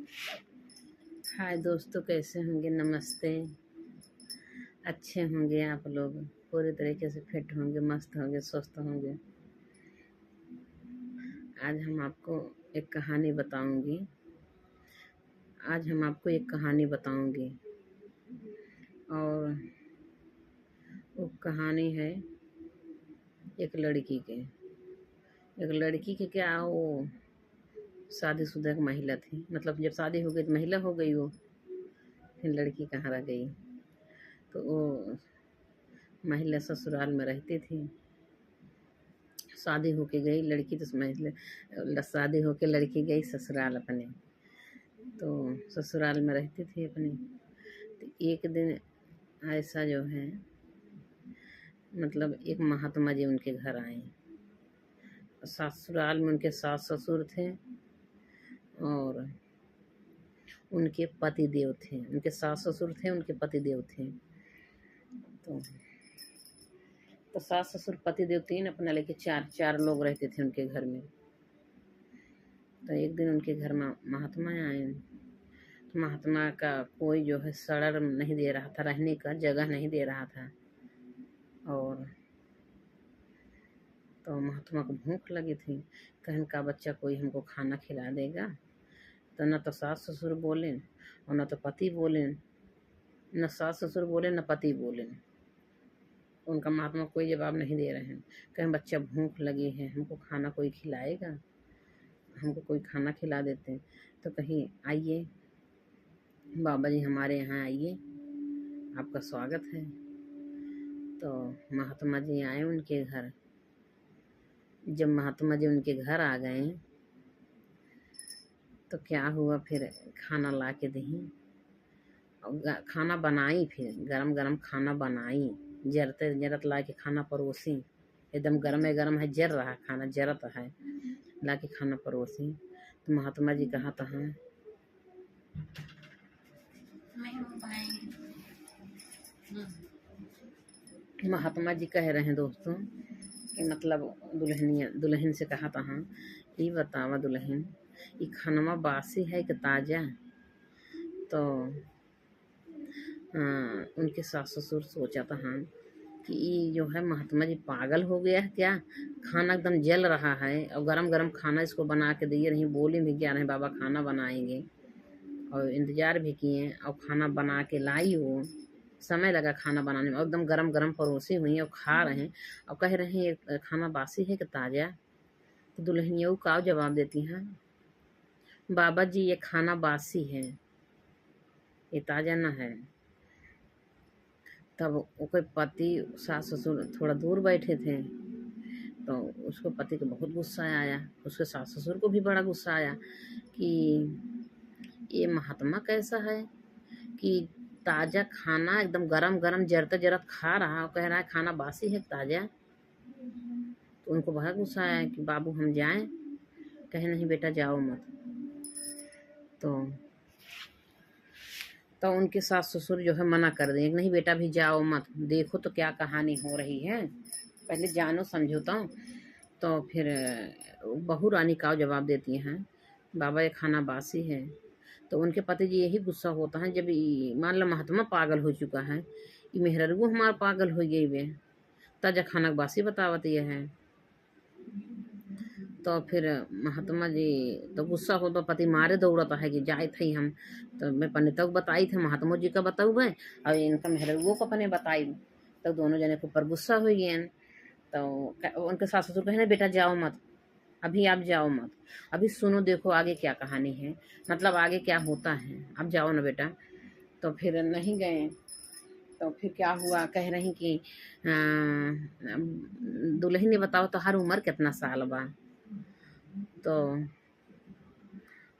हाय दोस्तों, कैसे होंगे? नमस्ते। अच्छे होंगे आप लोग? पूरे तरीके से फिट होंगे, मस्त होंगे, स्वस्थ होंगे। आज हम आपको एक कहानी बताऊंगी। और वो कहानी है एक लड़की के। क्या, वो शादीशुदा एक महिला थी। मतलब जब शादी हो गई तो महिला हो गई वो, फिर लड़की कहाँ रह गई। तो वो महिला ससुराल में रहती थी। शादी होके गई लड़की, तो शादी होके लड़की गई ससुराल अपने। तो ससुराल में रहती थी अपने। तो एक दिन ऐसा जो है, मतलब एक महात्मा जी उनके घर आए। ससुराल में उनके सास ससुर थे और उनके पति देव थे। उनके सास ससुर थे, उनके पति देव थे। तो सास ससुर पति देव तीन, अपना लेके चार लोग रहते थे उनके घर में। तो एक दिन उनके घर में महात्मा आए। तो महात्मा का कोई जो है सड़र नहीं दे रहा था, रहने का जगह नहीं दे रहा था। और तो महात्मा को भूख लगी थी। कहन का बच्चा कोई हमको खाना खिला देगा। तो न तो सास ससुर बोले और न तो पति बोले, न सास ससुर बोले न पति बोले। उनका महात्मा कोई जवाब नहीं दे रहे हैं। कहें बच्चा भूख लगी है, हमको खाना कोई खिलाएगा, हमको कोई खाना खिला देते। तो कहीं आइए बाबा जी, हमारे यहाँ आइए, आपका स्वागत है। तो महात्मा जी आए उनके घर। जब महात्मा जी उनके घर आ गए तो क्या हुआ, फिर खाना ला के दी और खाना बनाई। फिर गरम गरम खाना बनाई, जरते जरत ला के खाना परोसी। एकदम गरम है, जर रहा खाना, जरत है, ला के खाना परोसी। तो महात्मा जी कहा था, महात्मा जी कह रहे हैं दोस्तों कि मतलब दुल्हन से कहा था, ये बतावा दुल्हन, ये खानवा बासी है कि ताजा? तो उनके सास ससुर सोचा था कि ये जो है महात्मा जी पागल हो गया है क्या? खाना एकदम जल रहा है और गरम गरम खाना इसको बना के दिए रही। बोले भी क्या रहे बाबा खाना बनाएंगे, और इंतज़ार भी किए और खाना बना के लाई। वो समय लगा खाना बनाने में, और एकदम गरम गरम परोसी हुई और खा रहे हैं और कह रहे हैं ये खाना बासी है कि ताज़ा? तो दुल्हनियों का जवाब देती हैं, बाबा जी ये खाना बासी है, ये ताज़ा न है। तब उसके पति सास ससुर थोड़ा दूर बैठे थे। तो उसको पति को बहुत गुस्सा आया, उसके सास ससुर को भी बड़ा गुस्सा आया कि ये महात्मा कैसा है कि ताज़ा खाना एकदम गरम गरम जरता जरत खा रहा और कह रहा है खाना बासी है ताज़ा। तो उनको बड़ा गुस्सा आया कि बाबू हम जाएं। कहे नहीं बेटा जाओ मत। तो उनके सास ससुर जो है मना कर दें, नहीं बेटा भी जाओ मत, देखो तो क्या कहानी हो रही है, पहले जानो समझौता। तो फिर बहू रानी का जवाब देती हैं, बाबा ये खाना बासी है। तो उनके पति जी यही गुस्सा होता है, जब मान लो महात्मा पागल हो चुका है, ये मेहररू हमारा पागल हो गई वे, ताजा खाना बासी बतावत ये है। तो फिर महात्मा जी तो गुस्सा हो तो पति मारे दौड़ता है कि जाए थे हम। तो मैं पंडितों को बताई थे, महात्मा जी का बताऊ है और इनका मेहररुओं को अपने बताई। तो दोनों जने के ऊपर गुस्सा हो गए। तो उनके सास ससुर कहे बेटा जाओ मत, अभी आप जाओ मत, अभी सुनो देखो आगे क्या कहानी है, मतलब आगे क्या होता है, आप जाओ ना बेटा। तो फिर नहीं गए। तो फिर क्या हुआ, कह रही कि दुल्हन ने बताओ तो हर उम्र कितना साल बा?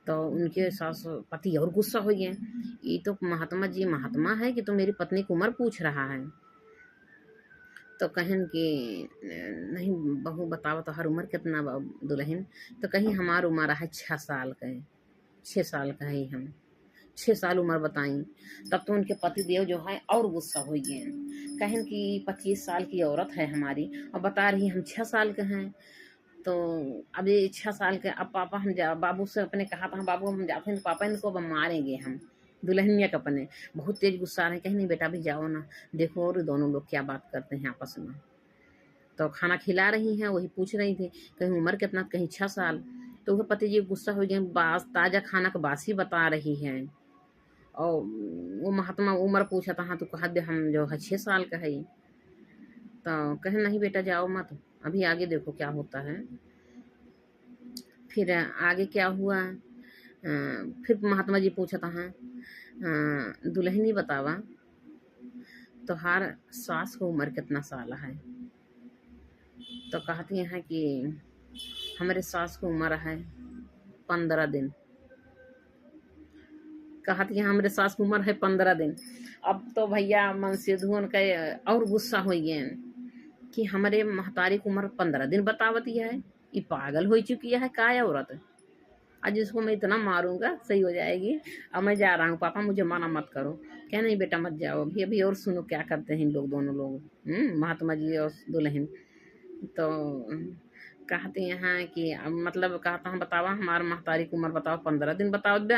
तो उनके सास पति और गुस्सा हो गए, ये तो महात्मा जी महात्मा है कि तो मेरी पत्नी की उम्र पूछ रहा है। तो कहन कि नहीं बहू बताओ तो हर उम्र कितना दुल्हन? तो कहीं हमार उम्र है 6 साल का है, 6 साल का है हम, 6 साल उम्र बताई। तब तो उनके पति देव जो है और गुस्सा हो गए, कहन कि 25 साल की औरत है हमारी और बता रही हम 6 साल के हैं। तो अभी 6 साल के, अब पापा हम जा बाबू से अपने कहा था, बाबू हम जाते हैं तो पापा इनको अब मारेंगे हम, दुल्हनिया के अपने बहुत तेज गुस्सा आ रहे हैं। कहीं नहीं बेटा भी जाओ ना, देखो और दोनों लोग क्या बात करते हैं आपस में। तो खाना खिला रही हैं, वही पूछ रही थी कहीं उम्र कितना, कहीं 6 साल। तो वह पति जी गुस्सा हो गए, बास ताज़ा खाना का बासी बता रही हैं। और वो महात्मा उम्र पूछा था, हाँ तो कहा दे हम जो है 6 साल का है। तो कहे नहीं बेटा जाओ मत, अभी आगे देखो क्या होता है। फिर आगे क्या हुआ, फिर महात्मा जी पूछा था, हाँ दुल्हनी बतावा तोहार सास को उम्र कितना साल है। तो कहती हैं कि हमारे सास को उम्र है 15 दिन। कहती है हमारे सास को उम्र है 15 दिन। अब तो भैया मन से धुन के और गुस्सा हो गए कि हमारे महतारी की उम्र 15 दिन बतावती है, ये पागल हो चुकी है का औरत। आज इसको मैं इतना मारूंगा सही हो जाएगी। अब मैं जा रहा हूँ पापा, मुझे माना मत करो। क्या नहीं बेटा मत जाओ, अभी अभी और सुनो क्या करते हैं इन लोग, दोनों लोग, महात्मा जी और दुल्हन। तो कहते हैं कि अब मतलब कहता हूँ बतावा हमार महतारी की उम्र बताओ 15 दिन बताओ दे,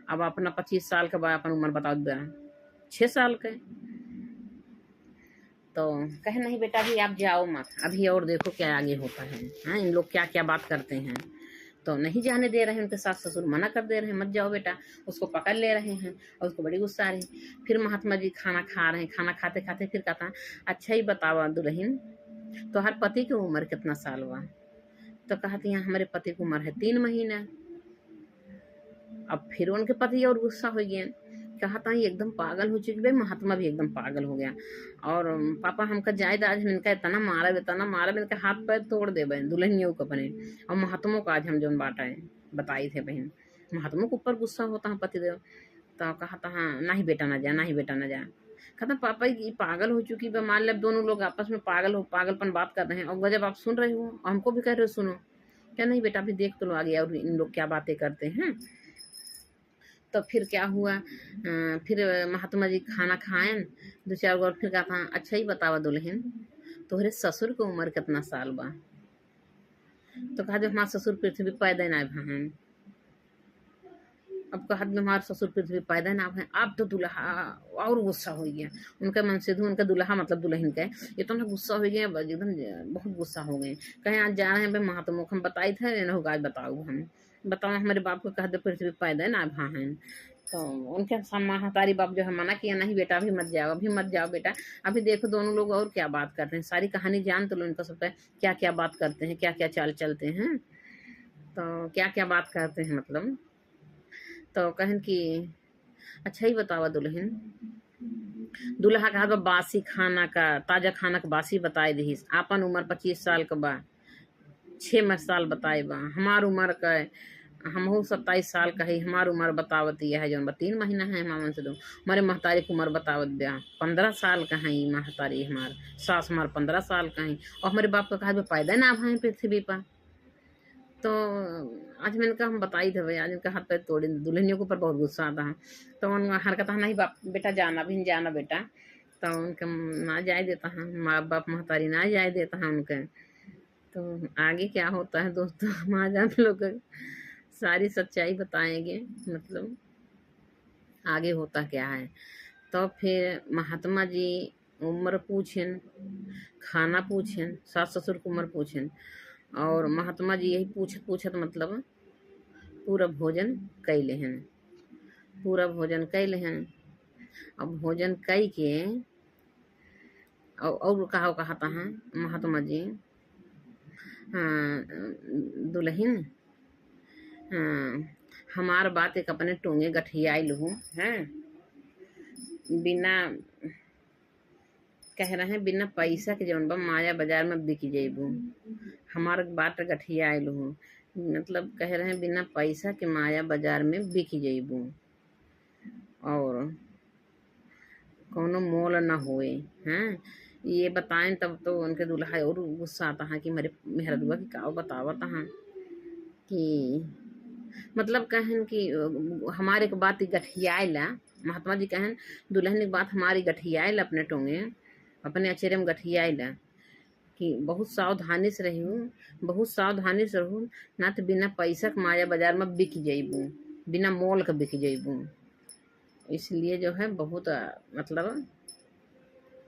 अब अपना 25 साल के बाद अपन उम्र बताओ दे 6 साल के। तो कहे नहीं बेटा भी आप जाओ मत, अभी और देखो क्या आगे होता है। हाँ इन लोग क्या क्या बात करते हैं। तो नहीं जाने दे रहे हैं, उनके सास ससुर मना कर दे रहे हैं मत जाओ बेटा, उसको पकड़ ले रहे हैं और उसको बड़ी गुस्सा आ रही है। फिर महात्मा जी खाना खा रहे हैं, खाना खाते खाते फिर कहता अच्छा ही बताओ दुल्हन तो हर पति की उम्र कितना साल हुआ। तो कहती हैं हमारे पति की उम्र है 3 महीना। अब फिर उनके पति और गुस्सा हो गए, कहा था ये एकदम पागल हो चुकी। भाई महात्मा भी एकदम पागल हो गया। और पापा हमका जायद आज हम इनका इतना मारा इनका हाथ पैर तोड़ दे बहन दुल्हनियों को अपने। और महात्मों को आज हम जो बांटा बताई थे बहन, महात्मों के ऊपर गुस्सा होता है पतिदेव। तो कहा था हाँ नहीं बेटा ना जा, नहीं बेटा ना जा। कहता पापा ये पागल हो चुकी है, मान लो दोनों लोग आपस में पागलपन बात कर रहे हैं और गजब आप सुन रहे हो और हमको भी कह रहे हो सुनो। क्या नहीं बेटा अभी देख तो लो आगे और इन लोग क्या बातें करते हैं। तो फिर क्या हुआ, फिर महात्मा जी खाना खाएं 2-4 बार। फिर कहा अच्छा ही बतावा दुल्हन तोहरे ससुर की उम्र कितना साल बा। तो कहा जब हमारे ससुर पृथ्वी पैदा ना भान। अब कहा हमारे ससुर पृथ्वी पैदा ना भाई। अब तो दुल्हा और गुस्सा हो गया, उनका मन से उनका दुल्हा मतलब दुल्हन का इतना गुस्सा हो गया, एकदम बहुत गुस्सा हो गए। कहीं आज जा रहे हैं भाई महात्मा को हम बताए थे ना, आज बताओ हम बताओ हमारे बाप को कह दे पृथ्वी पैदा ना भान। तो उनके महतारी बाप जो है मना किया नहीं बेटा अभी मत जाओ, अभी मत जाओ बेटा, अभी देखो दोनों लोग और क्या बात करते हैं, सारी कहानी जान तो लो इनका सबका क्या क्या बात करते हैं, क्या क्या चाल चलते हैं। तो क्या क्या बात करते हैं मतलब। तो कहन कि अच्छा ही बतावा दुल्हन दुल्हा कहा बासी खाना का ताजा खाना का बासी बताए दी। आपन उम्र 25 साल के बा, 6 साल बताए बा हमार उम्र का हमहू 27 साल का है, हमार उम्र बतावती है जो 3 महीना है हमारे से दो। हमारे महतारी की उम्र बतावत ब्या 15 साल का है, महतारी हमार सास हमार 15 साल का है। और हमारे बाप का कहा पैदा ना भाई पृथ्वी पर। तो आज मैंने कहा हम बताई थे भाई, आज इनका हाथ पैर तोड़े, दुल्हनियों के ऊपर बहुत गुस्सा आता है। तो उनका हरकत नहीं बाप बेटा जाना भी जाना बेटा। तो उनका ना जाए देता है, माँ बाप महतारी ना जाए देता है उनके। तो आगे क्या होता है दोस्तों हम आज आप लोग सारी सच्चाई बताएंगे, मतलब आगे होता क्या है। तो फिर महात्मा जी उम्र पूछें, खाना पूछें, सास ससुर की उम्र पूछें। और महात्मा जी यही पूछत मतलब पूरा भोजन कैले हैं, पूरा भोजन कैले हैं। अब भोजन कई के और कहता है महात्मा जी दुल्हन हमार बात एक अपने टोंगे गठियाई लूँ हैं, बिना कह रहे हैं बिना पैसा के जौन बा माया बाजार में बिक जेबू। हमार बात गठियाई लूँ मतलब कह रहे हैं बिना पैसा के माया बाजार में बिक जेबू और कोनो मोल न होए हैं। ये बताएं तब तो उनके दुल्हा और गुस्सा आता है कि मेरे मेहरदुआ की का बतावत है कि मतलब कहन कि हमारे के बात गठियाला। महात्मा जी कहन दुल्हन की बात हमारी गठियाला अपने टोंगे अपने अचेरे में गठियाला कि बहुत सावधानी से रहूँ, बहुत सावधानी से रहूँ, ना तो बिना पैसा के माया बाजार में बिक जइबू, बिना मोल के बिक जइबू। इसलिए जो है बहुत मतलब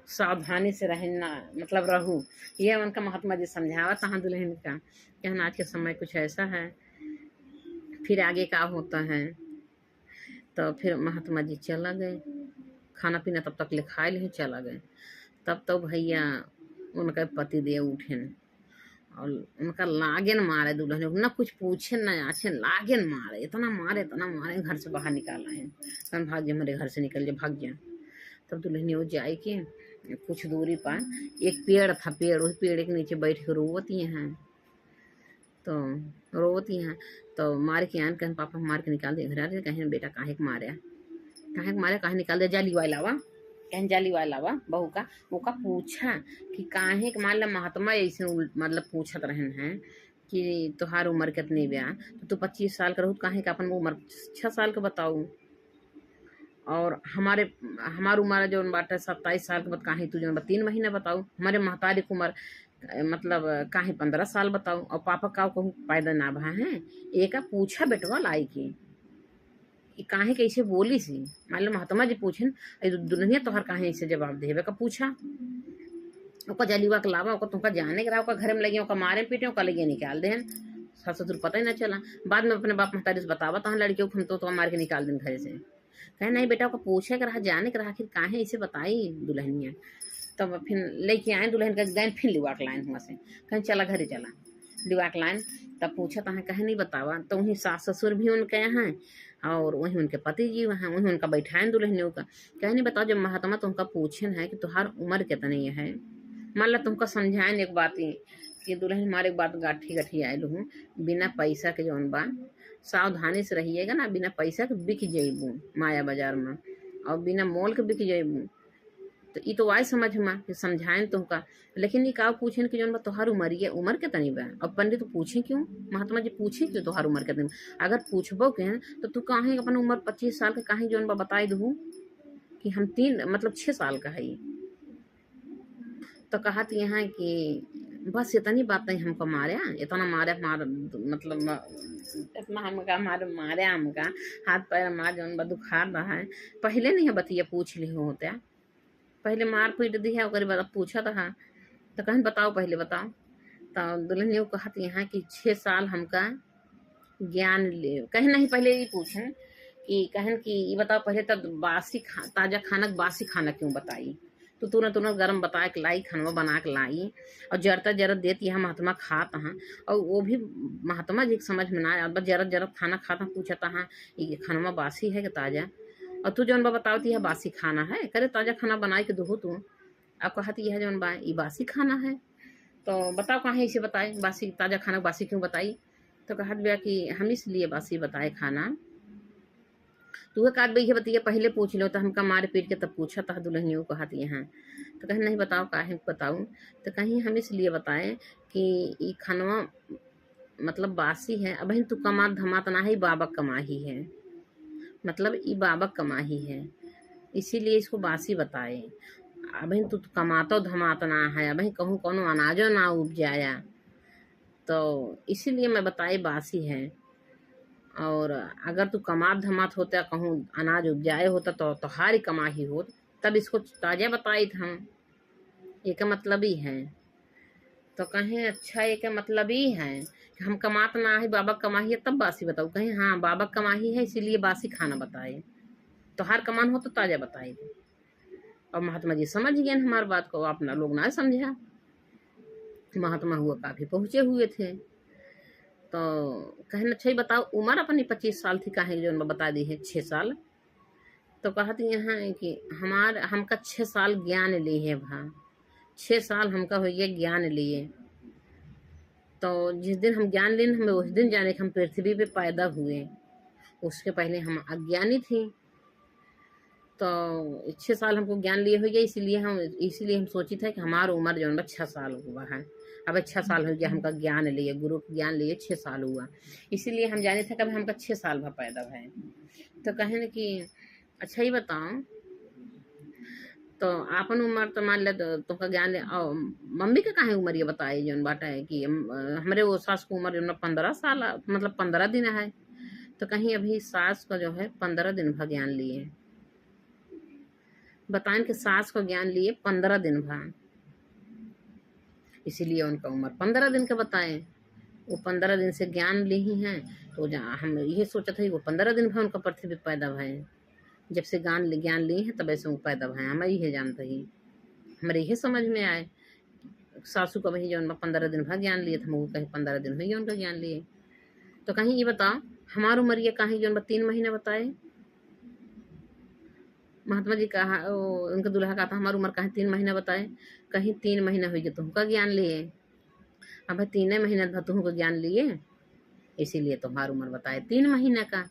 सावधानी से रहना मतलब रहू। ये उनका महात्मा जी समझावा तहाँ दुल्हन का कहना। आज के समय कुछ ऐसा है, फिर आगे का होता है। तो फिर महात्मा जी चला गए, खाना पीना तब तक ले खाए ले चला गए। तब तो भैया उनका पति देव उठे और उनका लागेन मारे दुल्हन को, ना कुछ पूछे ना आछे, लागेन मारे, इतना मारे घर से बाहर निकाला है। हम भाग जा, मेरे घर से निकल जा, भाग जा। तब दुल्हन वो जाए के कुछ दूरी पर एक पेड़ था, पेड़, उस पेड़ के नीचे बैठ के रोवती हैं। तो रोवती हैं तो मार के आन कहें पापा मार के निकाल दे घर। कहें बेटा काहे के मारे, काहे निकाल दे, जाली वाला लावा, कहें जाली वाला लावा बहू का। वो का पूछा कि काहे के मान ला महात्मा ऐसे मतलब पूछत रहन हैं कि तुहार उम्र कितनी ब्या, तो तू 25 साल का रहू, काहे का अपन उम्र 6 साल का बताऊ, और हमार उम्र जो बाटे 27 साल के बाद काहे तू जो 3 महीना बताऊ, हमारे महतारी की उम्र मतलब काहे 15 साल बताऊ, और पापा का कहूँ पैदा ना भा है। एक पूछा बेटवा लाई की काहे कैसे बोली सी, मान लो महात्मा जी पूछन दुल्हनिया तोहर काहे ऐसे जवाब देवे का पूछा। ओका जलीवा के लावा, ओका तुमका जाने के रहा, ओका घर में लगे, ओका मारे पीटे, ओका लगे निकाल देन, सास ससुर पता ही ना चला। बाद में अपने बाप महतारी से बतावा तहाँ लड़कियों को हम तो मार के निकाल दें घर से। कहे नहीं बेटा, ओका पूछे के रहा, जाने के रहा, आखिर काहे ऐसे बताई दुल्हनिया। तब फिर लेके आए दुल्हन का गैन, फिर लिवा के लाइन हुआ से, कहीं चला घरे चला लिवा के लाइन। तब पूछा तहाँ कहे नहीं बतावा, तो वहीं सास ससुर भी उनके हैं और वहीं उनके पति जी हैं, वहीं उनका बैठाएं दुल्हनियों का। कहे नहीं बताओ, जब महात्मा तुमका पूछन है कि तुहार उम्र कितनी है, मान ला तुमका समझाएं एक बात ही कि दुल्हन हमारे एक बात गाठी गठी आयल हूँ, बिना पैसा के जौन बा सावधानी से रहिएगा ना, बिना पैसा के बिक जइबू माया बाजार में, और बिना मोल के बिक जइबू। तो ये तो वाई समझ में कि समझाएं तुमका। लेकिन ये का पूछें कि जौन बा तोहार उम्र कितनी बा, और पंडित पूछे क्यों, महात्मा जी पूछे क्यों तोहार उम्र कितनी। अगर पूछबो के तो तू काहे अपन उम्र 25 साल के काहे जौन बा बताई दू कि हम 6 साल का है। तो कहत यहाँ कि बस इतनी बातें हमको मारे, इतना मारे हमारा मतलब इतना हमका मारे हमका हाथ पैर मार जौन बा दुखा रहा है। पहले नहीं बतिया पूछ ली होता, पहले मार पीट दी है, ओकरे बाद पूछा था। तो कहें बताओ, पहले बताओ। तो दुल्हन ये कहत यहाँ कि 6 साल हमका ज्ञान ले। कहें नहीं, पहले ये पूछें कि कहें कि ये बताओ पहले, तब ताजा खाना बासी खाना क्यों बताई। तो तुरंत गर्म बता के लाई, खाना बना के लाई, और जरता जरत देती है महात्मा खाता हाँ। और वो भी महात्मा जी समझ में ना आया, बस जरत जरत खाना खाता, पूछता हाँ ये खाना बासी है कि ताजा, और तू जौन बा बतावती है बासी खाना है, करे ताजा खाना बनाए के दो तू। अब कहती है जौन बा ये बासी खाना है, तो बताओ कहाँ इसे बताए बासी, ताजा खाना बासी क्यों बताई। तो कहत भैया कि हम इसलिए बासी बताए खाना, तू काट भैया बतिया पहले पूछ लो, तो हमका मार पीट के तब पूछा था दुल्हनियों कहत यहाँ। तो कहीं नहीं बताओ काहे बताऊँ। तो कहीं हम इसलिए बताएं कि ये खानवा मतलब बासी है, अब तू कमात धमात ना है, बाबा कमाही है, मतलब ये बाबा कमाही है, इसीलिए इसको बासी बताए। अब तू कमातो धमात ना है, अब कहूँ कोनो अनाजो ना उपजाया, तो इसीलिए मैं बताए बासी है। और अगर तू कमात धमात होता, कहूँ अनाज उपजाए होता, तो तोहारी कमाही हो, तब इसको ताजा बताई था। एक मतलब ही है। तो कहें अच्छा एक मतलब ही है कि हम कमात ना है, बाबा कमाही है, तब बासी बताऊ। कहें हाँ बाबा कमाही है, इसीलिए बासी खाना बताए, तोहार कमान हो तो ताजा बताई। और महात्मा जी समझ गए हमारी बात को, अपना लोग ना समझा। महात्मा हुआ काफी पहुंचे हुए थे। तो कहना अच्छा बताओ उम्र अपनी 25 साल थी, काहे जो बता दी है 6 साल। तो कहती यहाँ कि हमका 6 साल ज्ञान लिए है भा, 6 साल हमका हो गया ज्ञान लिए। तो जिस दिन हम ज्ञान लिए हमें उस दिन जाने कि हम पृथ्वी पे पैदा हुए, उसके पहले हम अज्ञानी थी। तो 6 साल हमको ज्ञान लिए हो गया, इसीलिए हम सोची था कि हमारा उम्र जो है 6 साल हुआ है। अब 6 साल हो गया हमका ज्ञान लिए, गुरु ज्ञान लिए 6 साल हुआ, इसीलिए हम जाने थे कभी हमका 6 साल पैदा है। तो कहें कि अच्छा ही बताओ तो आपन उम्र तो मान ले तो तुमका ज्ञान ले और मम्मी के काहे उम्र ये बताए जौन बाटा है कि हमरे वो सास को उम्र जौन 15 साल मतलब 15 दिन है, तो कहीं अभी सास का जो है 15 दिन भर ज्ञान लिए, बताएं कि सास को ज्ञान लिए 15 दिन भर, इसीलिए उनका उम्र 15 दिन का बताए। वो 15 दिन से ज्ञान ली ही हैं, तो हम ये सोचा था कि वो 15 दिन भर उनका पृथ्वी पे पैदा भय, जब से ज्ञान लिए हैं तब ऐसे वो पैदा भय, हमें ये जानते ही हमारे ये समझ में आए। सासू का वही जो 15 दिन भर ज्ञान लिए थे, वो कहीं 15 दिन हुई उनका ज्ञान लिए। तो कहीं ये बताओ हमारी उम्र ये कहीं जो 3 महीने बताए, महात्मा जी कहा उनका दूल्हा कहा था हमारी उम्र कहीं 3 महीने बताए, कहीं 3 महीने हुई जो तुमका ज्ञान लिए, अब 3 महीने भर तुमको ज्ञान लिए, इसीलिए तुम्हारी उम्र बताए 3 महीने का।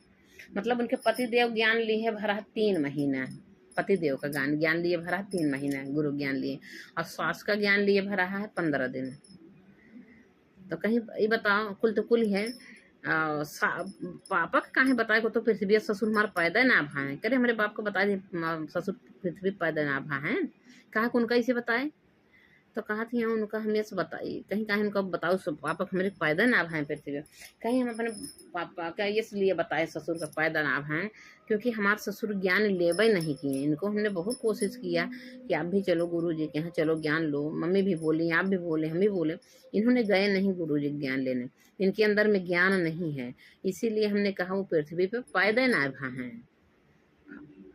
मतलब उनके पति देव ज्ञान लिए है भरा 3 महीना, पति देव का ज्ञान लिए भरा 3 महीना गुरु ज्ञान लिए, और सास का ज्ञान लिए भरा है 15 दिन। तो कहीं ये बताओ कुल तो कुल है पापा का काहे बताए को, तो पृथ्वी ससुर हमारा पैदा ना भा है, करे हमारे बाप को बता दिए ससुर पृथ्वी पैदा ना भा है, कहा उनका इसे बताए, तो कहा थी हाँ उनका हमें से बताई, कहीं कहीं उनका बताओ पापा का मेरे पैदा ना भाई पृथ्वी, कहीं हम अपने पापा का इसलिए बताए ससुर का पैदा ना भाई क्योंकि हमारे ससुर ज्ञान लेवे नहीं किए, इनको हमने बहुत कोशिश किया कि आप भी चलो गुरु जी के यहाँ चलो ज्ञान लो, मम्मी भी बोली आप भी बोले हम भी बोले, इन्होंने गए नहीं गुरु जी ज्ञान लेने, इनके अंदर में ज्ञान नहीं है, इसीलिए हमने कहा वो पृथ्वी पे पैदा ना भा हैं।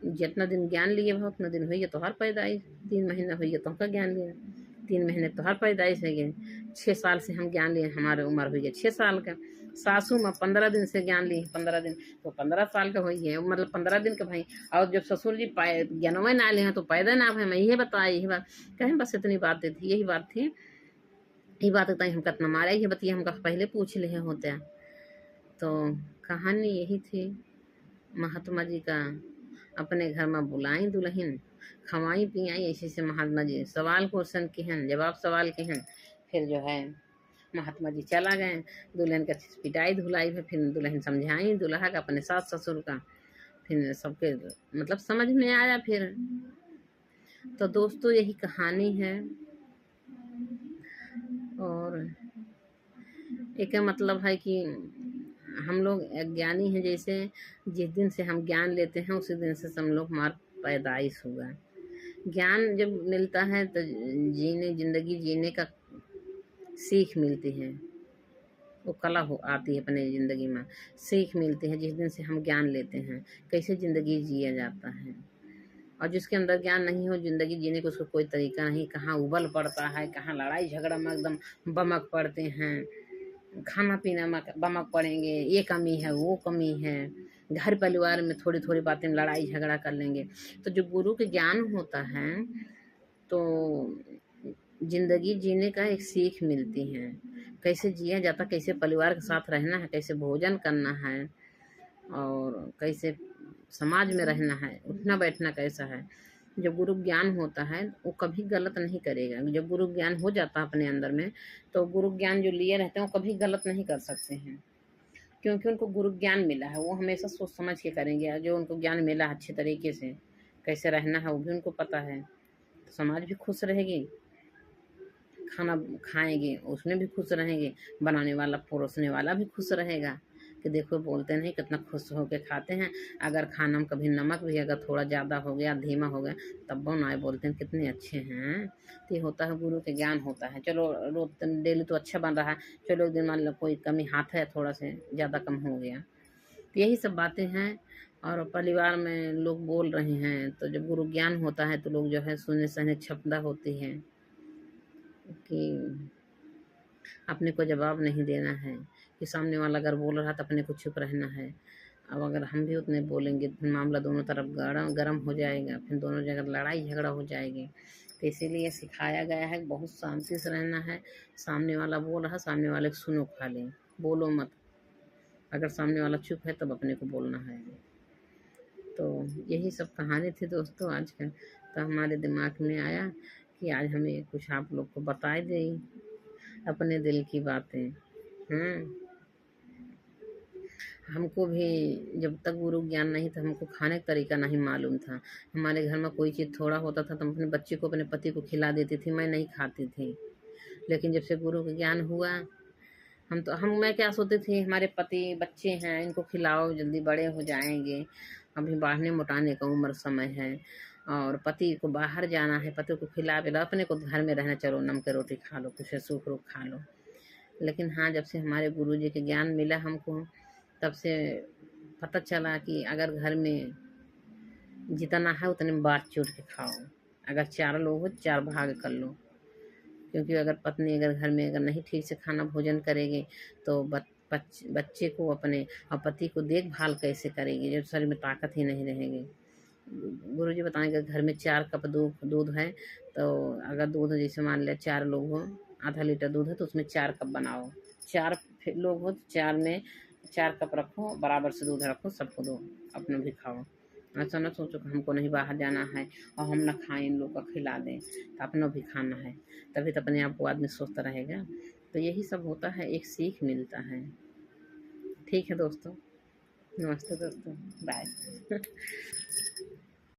जितना दिन ज्ञान लिए भाव उतना दिन हुई तो हर पैदाइश, 3 महीना हुई तो हमका ज्ञान लिया, 3 महीने तो हर पैदाइश है गए, 6 साल से हम ज्ञान लिए, हमारे उम्र हुई है 6 साल का। सासू में 15 दिन से ज्ञान ली, 15 दिन तो 15 साल का हुई है, मतलब 15 दिन का भाई। और जब ससुर जी ज्ञानवे ना ले हैं तो पैदा ना भाई, मैं यही बताया यही बात कहें, बस इतनी बातें थी, यही बात थी, यही बात बताई हम कितना मारा ये बतिया हमका पहले पूछ ले होते। तो कहानी यही थी महात्मा जी का, अपने घर में बुलाई दुल्हन खवाई पियाई, ऐसे से महात्मा जी सवाल क्वेश्चन के हैं जवाब सवाल के हैं, फिर जो है महात्मा जी चला गए, दुल्हन का पिटाई धुलाई है, फिर दुल्हन समझाई दूल्हा का अपने सास ससुर का, फिर सबके मतलब समझ में आया फिर। तो दोस्तों यही कहानी है, और एक मतलब है कि हम लोग अज्ञानी हैं, जैसे जिस दिन से हम ज्ञान लेते हैं उसी दिन से हम लोग हमारा पैदाइश हुआ, ज्ञान जब मिलता है तो जिंदगी जीने का सीख मिलती है, वो कला हो आती है अपने ज़िंदगी में, सीख मिलती है जिस दिन से हम ज्ञान लेते हैं कैसे ज़िंदगी जिया जाता है। और जिसके अंदर ज्ञान नहीं हो ज़िंदगी जीने का उसको कोई तरीका नहीं, कहाँ उबल पड़ता है, कहाँ लड़ाई झगड़ा में एकदम बमक पड़ते हैं, खाना पीना में बमक पड़ेंगे, ये कमी है वो कमी है, घर परिवार में थोड़ी थोड़ी बातें में लड़ाई झगड़ा कर लेंगे। तो जो गुरु के ज्ञान होता है तो जिंदगी जीने का एक सीख मिलती है, कैसे जिया जाता, कैसे परिवार के साथ रहना है, कैसे भोजन करना है, और कैसे समाज में रहना है, उठना बैठना कैसा है। जब गुरु ज्ञान होता है वो कभी गलत नहीं करेगा, जब गुरु ज्ञान हो जाता है अपने अंदर में तो गुरु ज्ञान जो लिए रहते हैं वो कभी गलत नहीं कर सकते हैं, क्योंकि उनको गुरु ज्ञान मिला है, वो हमेशा सोच समझ के करेंगे, जो उनको ज्ञान मिला है अच्छे तरीके से कैसे रहना है वो भी उनको पता है, तो समाज भी खुश रहेगी, खाना खाएंगे उसमें भी खुश रहेंगे, बनाने वाला परोसने वाला भी खुश रहेगा कि देखो बोलते नहीं कितना खुश होकर खाते हैं, अगर खाना में कभी नमक भी अगर थोड़ा ज़्यादा हो गया धीमा हो गया तब वो ना बोलते हैं कितने अच्छे हैं। तो ये होता है गुरु के ज्ञान होता है। चलो रोज डेली तो अच्छा बन रहा है, चलो एक दिन मान लो कोई कमी हाथ है थोड़ा से ज़्यादा कम हो गया, तो यही सब बातें हैं। और परिवार में लोग बोल रहे हैं तो जब गुरु ज्ञान होता है तो लोग जो है सुनने सहने क्षमता होती है कि अपने को जवाब नहीं देना है, कि सामने वाला अगर बोल रहा तो अपने को चुप रहना है। अब अगर हम भी उतने बोलेंगे तो मामला दोनों तरफ गर्म हो जाएगा, फिर दोनों जगह लड़ाई झगड़ा हो जाएगी। तो इसीलिए सिखाया गया है बहुत शांति से रहना है, सामने वाला बोल रहा सामने वाले को सुनो खाली, बोलो मत, अगर सामने वाला चुप है तब अपने को बोलना है। तो यही सब कहानी थी दोस्तों आज का, तो हमारे दिमाग में आया कि आज हमें कुछ आप लोग को बताए दें अपने दिल की बातें। हमको भी जब तक गुरु ज्ञान नहीं था, हमको खाने का तरीका नहीं मालूम था। हमारे घर में कोई चीज़ थोड़ा होता था तो हम अपने बच्चे को, अपने पति को खिला देती थी, मैं नहीं खाती थी। लेकिन जब से गुरु का ज्ञान हुआ, मैं क्या सोचती थी, हमारे पति बच्चे हैं, इनको खिलाओ, जल्दी बड़े हो जाएंगे, अभी बढ़ने मोटाने का उम्र समय है, और पति को बाहर जाना है, पति को खिला पिला, अपने को घर में रहना, चलो नमक रोटी खा लो, कुछ सूख रोक खा लो। लेकिन हाँ, जब से हमारे गुरु जी के ज्ञान मिला हमको, तब से पता चला कि अगर घर में जितना है उतने में बाँट चूट के खाओ। अगर 4 लोग हो 4 भाग कर लो, क्योंकि अगर पत्नी अगर घर में अगर नहीं ठीक से खाना भोजन करेगी तो बच्चे को अपने और पति को देखभाल कैसे करेगी जब शरीर में ताकत ही नहीं रहेगी। गुरुजी बताएंगे घर में 4 कप दूध है, तो अगर दूध जैसे मान लिया 4 लोग हो, आधा लीटर दूध है तो उसमें 4 कप बनाओ। 4 लोग हो तो 4 में 4 कप रखो, बराबर से दूध रखो, सबको दो, अपना भी खाओ। ऐसा ना सोचो कि हमको नहीं बाहर जाना है और हम ना खाएं, इन लोग को खिला दें, तो अपना भी खाना है, तभी तो अपने आप को आदमी स्वस्थ रहेगा। तो यही सब होता है, एक सीख मिलता है। ठीक है दोस्तों, नमस्ते दोस्तों, बाय।